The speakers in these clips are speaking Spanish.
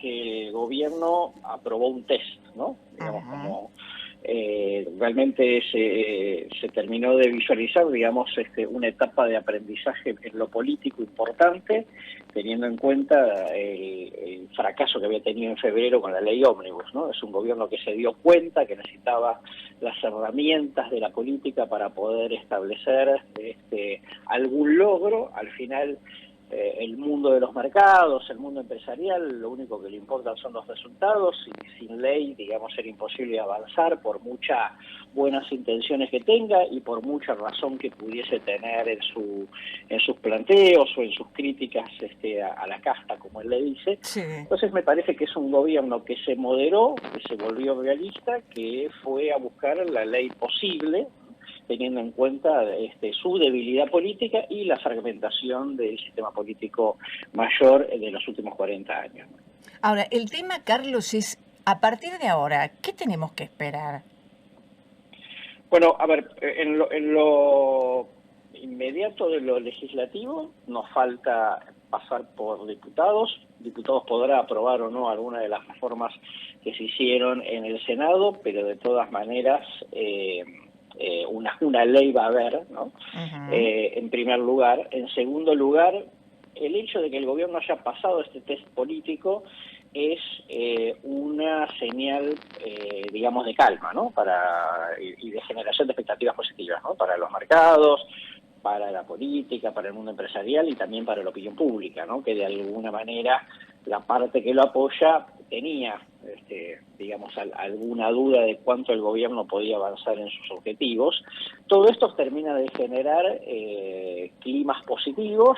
que el gobierno aprobó un test, ¿no? Digamos, Ajá. como realmente se terminó de visualizar, digamos, una etapa de aprendizaje en lo político importante, teniendo en cuenta el fracaso que había tenido en febrero con la ley ómnibus, ¿no? Es un gobierno que se dio cuenta que necesitaba las herramientas de la política para poder establecer algún logro. Al final, el mundo de los mercados, el mundo empresarial, lo único que le importan son los resultados, y sin ley, digamos, era imposible avanzar por muchas buenas intenciones que tenga y por mucha razón que pudiese tener en sus planteos o en sus críticas a la casta, como él le dice. Sí. Entonces me parece que es un gobierno que se moderó, que se volvió realista, que fue a buscar la ley posible, teniendo en cuenta su debilidad política y la fragmentación del sistema político mayor de los últimos 40 años. Ahora, el tema, Carlos, es, a partir de ahora, ¿qué tenemos que esperar? Bueno, a ver, en lo inmediato de lo legislativo nos falta pasar por diputados. Diputados podrá aprobar o no alguna de las reformas que se hicieron en el Senado, pero de todas maneras una ley va a haber, ¿no? Uh-huh. En primer lugar. En segundo lugar, el hecho de que el gobierno haya pasado este test político es una señal, digamos, de calma, ¿no? Y de generación de expectativas positivas, ¿no? Para los mercados, para la política, para el mundo empresarial y también para la opinión pública, ¿no? Que de alguna manera la parte que lo apoya tenía, digamos, alguna duda de cuánto el gobierno podía avanzar en sus objetivos. Todo esto termina de generar climas positivos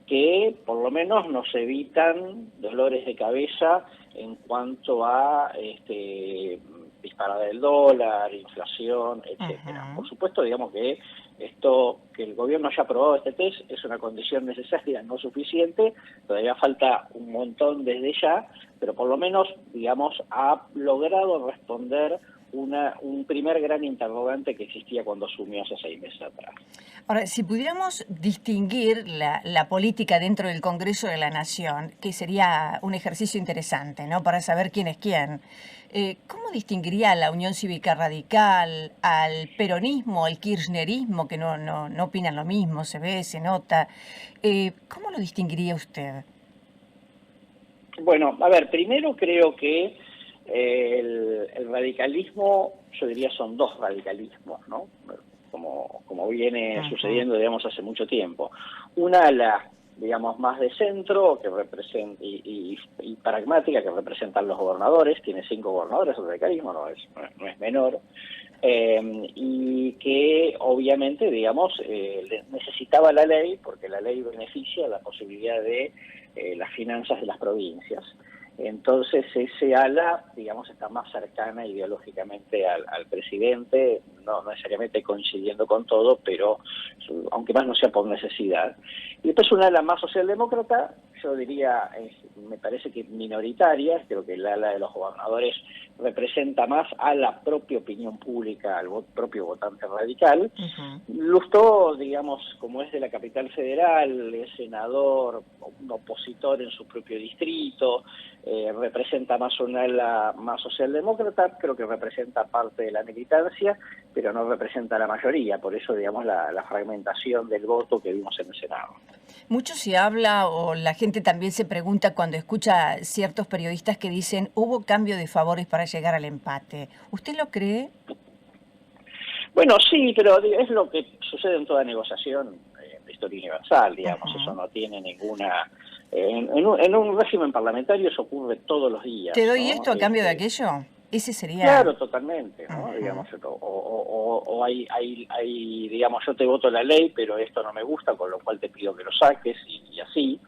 que por lo menos nos evitan dolores de cabeza en cuanto a disparada del dólar, inflación, etcétera. Uh-huh. Por supuesto, digamos que que el gobierno haya aprobado este test es una condición necesaria, no suficiente, todavía falta un montón desde ya, pero por lo menos, digamos, ha logrado responder un primer gran interrogante que existía cuando asumió hace 6 meses atrás. Ahora, si pudiéramos distinguir la política dentro del Congreso de la Nación, que sería un ejercicio interesante, ¿no? Para saber quién es quién. ¿Cómo distinguiría a la Unión Cívica Radical, al peronismo, al kirchnerismo, que no opinan lo mismo, se ve, se nota? ¿Cómo lo distinguiría usted? Bueno, a ver, primero creo que el radicalismo, yo diría son dos radicalismos, ¿no? Como viene Ajá. sucediendo, digamos, hace mucho tiempo. Una ala, digamos, más de centro que representa y pragmática, que representan los gobernadores, tiene 5 gobernadores, el radicalismo no es menor, y que obviamente, digamos, necesitaba la ley, porque la ley beneficia la posibilidad de las finanzas de las provincias. Entonces ese ala, digamos, está más cercana ideológicamente al presidente, no necesariamente coincidiendo con todo, pero aunque más no sea por necesidad. Y después una ala más socialdemócrata, yo diría, me parece que minoritaria, creo que el ala de los gobernadores representa más a la propia opinión pública, al propio votante radical. Uh-huh. Lustó, digamos, como es de la capital federal, es senador, un opositor en su propio distrito, representa más una ala más socialdemócrata, creo que representa parte de la militancia, pero no representa la mayoría, por eso, digamos, la fragmentación del voto que vimos en el Senado. Mucho se habla o la gente también se pregunta cuando escucha ciertos periodistas que dicen hubo cambio de favores para llegar al empate. ¿Usted lo cree? Bueno, sí, pero es lo que sucede en toda negociación de historia universal, digamos, eso Uh-huh. no tiene ninguna... en un régimen parlamentario eso ocurre todos los días, ¿Te doy ¿no? esto a cambio de aquello? Ese sería... Claro, totalmente, ¿no? Uh-huh. Digamos, o hay, digamos, yo te voto la ley, pero esto no me gusta, con lo cual te pido que lo saques y así.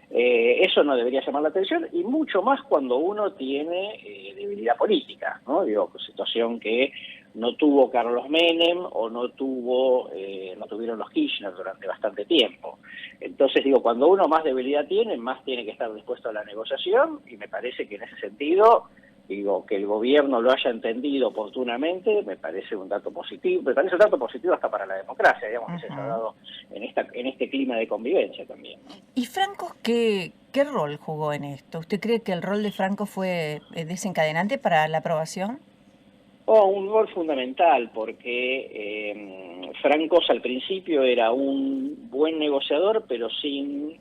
Eso no debería llamar la atención, y mucho más cuando uno tiene debilidad política, ¿no? Digo, situación que no tuvo Carlos Menem o no tuvieron los Kirchner durante bastante tiempo. Entonces, digo, cuando uno más debilidad tiene, más tiene que estar dispuesto a la negociación, y me parece que en ese sentido Digo, que el gobierno lo haya entendido oportunamente me parece un dato positivo, me parece un dato positivo hasta para la democracia, digamos, que se haya Ujú. dado en este clima de convivencia también. ¿Y Franco qué rol jugó en esto? ¿Usted cree que el rol de Franco fue desencadenante para la aprobación? Oh, un rol fundamental, porque Francos al principio era un buen negociador, pero sin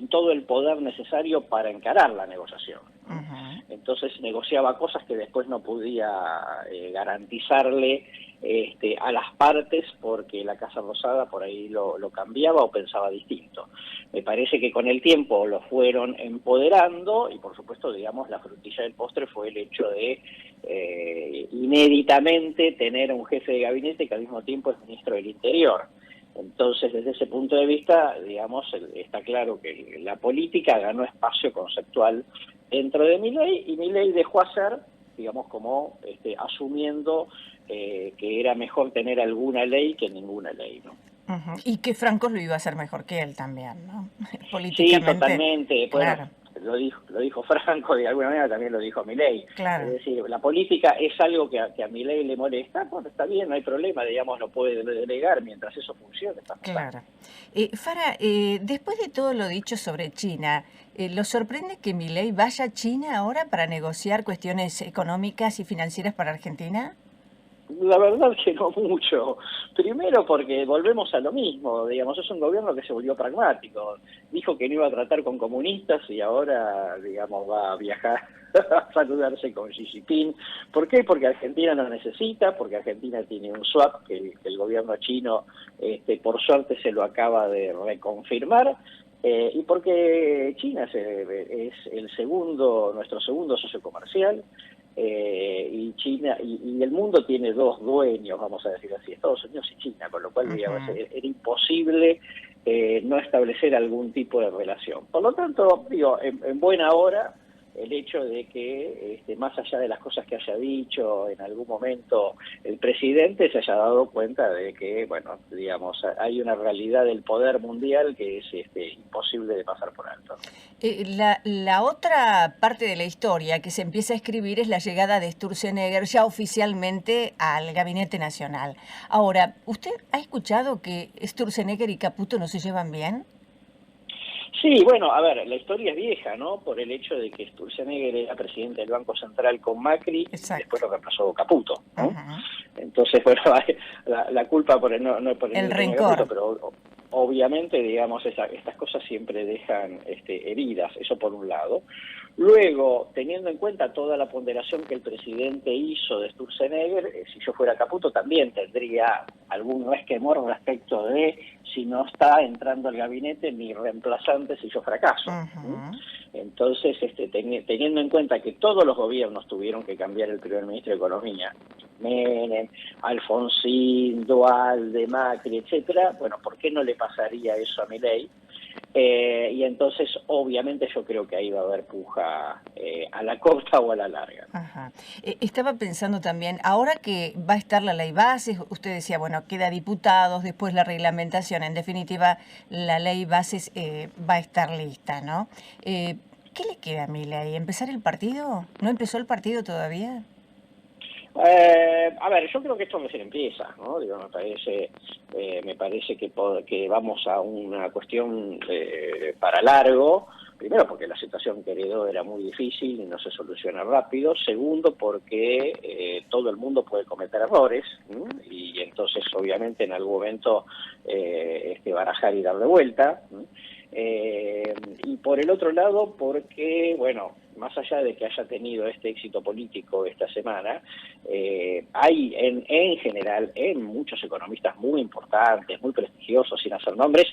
todo el poder necesario para encarar la negociación. Ujú. Entonces negociaba cosas que después no podía garantizarle a las partes, porque la Casa Rosada por ahí lo cambiaba o pensaba distinto. Me parece que con el tiempo lo fueron empoderando y por supuesto, digamos, la frutilla del postre fue el hecho de inéditamente tener un jefe de gabinete que al mismo tiempo es ministro del Interior. Entonces, desde ese punto de vista, digamos, está claro que la política ganó espacio conceptual dentro de Milei, y Milei dejó hacer, digamos, como asumiendo que era mejor tener alguna ley que ninguna ley, ¿no? Ujú. Y que Franco lo iba a hacer mejor que él también, ¿no? Sí, Políticamente, totalmente. Bueno, claro, lo dijo Franco, de alguna manera también lo dijo Milei. Es claro, decir, la política es algo que a Milei le molesta, pues está bien, no hay problema, digamos, lo puede delegar mientras eso funcione, está fantástico. claro. Fara, después de todo lo dicho sobre China, ¿lo sorprende que Milei vaya a China ahora para negociar cuestiones económicas y financieras para Argentina? La verdad que no mucho. Primero porque volvemos a lo mismo, digamos, es un gobierno que se volvió pragmático. Dijo que no iba a tratar con comunistas y ahora, digamos, va a viajar a saludarse con Xi Jinping. ¿Por qué? Porque Argentina no necesita, porque Argentina tiene un swap que el gobierno chino, por suerte, se lo acaba de reconfirmar. Y porque China es nuestro segundo socio comercial, y China y el mundo tiene dos dueños, vamos a decir así, Estados Unidos y China, con lo cual, digamos, Ujú. era imposible no establecer algún tipo de relación. Por lo tanto, digo, en buena hora el hecho de que, más allá de las cosas que haya dicho en algún momento el presidente, se haya dado cuenta de que, bueno, digamos, hay una realidad del poder mundial que es imposible de pasar por alto. La otra parte de la historia que se empieza a escribir es la llegada de Sturzenegger ya oficialmente al Gabinete Nacional. Ahora, ¿usted ha escuchado que Sturzenegger y Caputo no se llevan bien? Sí, bueno, a ver, la historia es vieja, ¿no? Por el hecho de que Sturzenegger era presidente del Banco Central con Macri y Exacto. después lo reemplazó Caputo, ¿no? Ujú. Entonces, bueno, la culpa no es por el El desempeño de Caputo, rencor. pero obviamente, digamos, estas cosas siempre dejan heridas, eso por un lado. Luego, teniendo en cuenta toda la ponderación que el presidente hizo de Sturzenegger, si yo fuera Caputo también tendría algún resquemor respecto de si no está entrando al gabinete mi reemplazante si yo fracaso. Ujú. Entonces, teniendo en cuenta que todos los gobiernos tuvieron que cambiar el primer ministro de Economía, Menem, Alfonsín, Duhalde, Macri, etcétera, bueno, ¿por qué no le pasaría eso a Milei? Y entonces, obviamente, yo creo que ahí va a haber puja a la corta o a la larga. Ajá. Estaba pensando también, ahora que va a estar la ley bases, usted decía, bueno, queda diputados, después la reglamentación, en definitiva, la ley bases va a estar lista, ¿no? Eh, ¿Qué le queda a mi ley? ¿Empezar el partido? ¿No empezó el partido todavía? A ver, yo creo que esto recién empieza, ¿no? Digo, me parece que vamos a una cuestión para largo. Primero, porque la situación que heredó era muy difícil y no se soluciona rápido. Segundo, porque todo el mundo puede cometer errores, ¿no? Y entonces, obviamente, en algún momento barajar y darle vuelta, ¿no? Y por el otro lado, porque, bueno, más allá de que haya tenido este éxito político esta semana, hay en general, en muchos economistas muy importantes, muy prestigiosos, sin hacer nombres,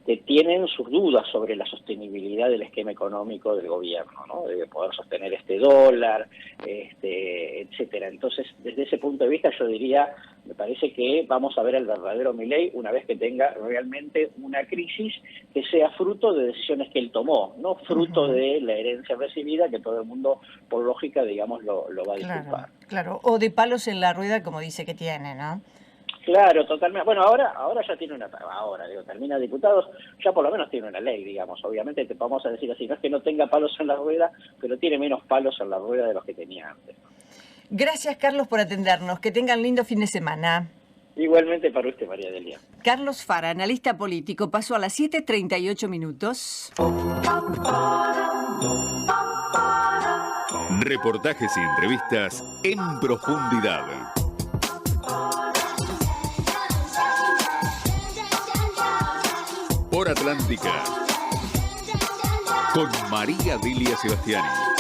que tienen sus dudas sobre la sostenibilidad del esquema económico del gobierno, ¿no? De poder sostener este dólar, etcétera. Entonces, desde ese punto de vista, yo diría, me parece que vamos a ver el verdadero Milei una vez que tenga realmente una crisis que sea fruto de decisiones que él tomó, no fruto Ujú. de la herencia recibida, que todo el mundo, por lógica, digamos, lo va a Claro, disculpar. claro. O de palos en la rueda, como dice que tiene, ¿no? Claro, totalmente. Bueno, ahora ya tiene termina diputados, ya por lo menos tiene una ley, digamos. Obviamente te vamos a decir así, no es que no tenga palos en la rueda, pero tiene menos palos en la rueda de los que tenía antes. Gracias, Carlos, por atendernos. Que tengan lindo fin de semana. Igualmente para usted, María Delia. Carlos Fara, analista político, pasó a las 7:38 minutos. Reportajes y entrevistas en profundidad. Por Atlántica, con María Delia Sebastiani.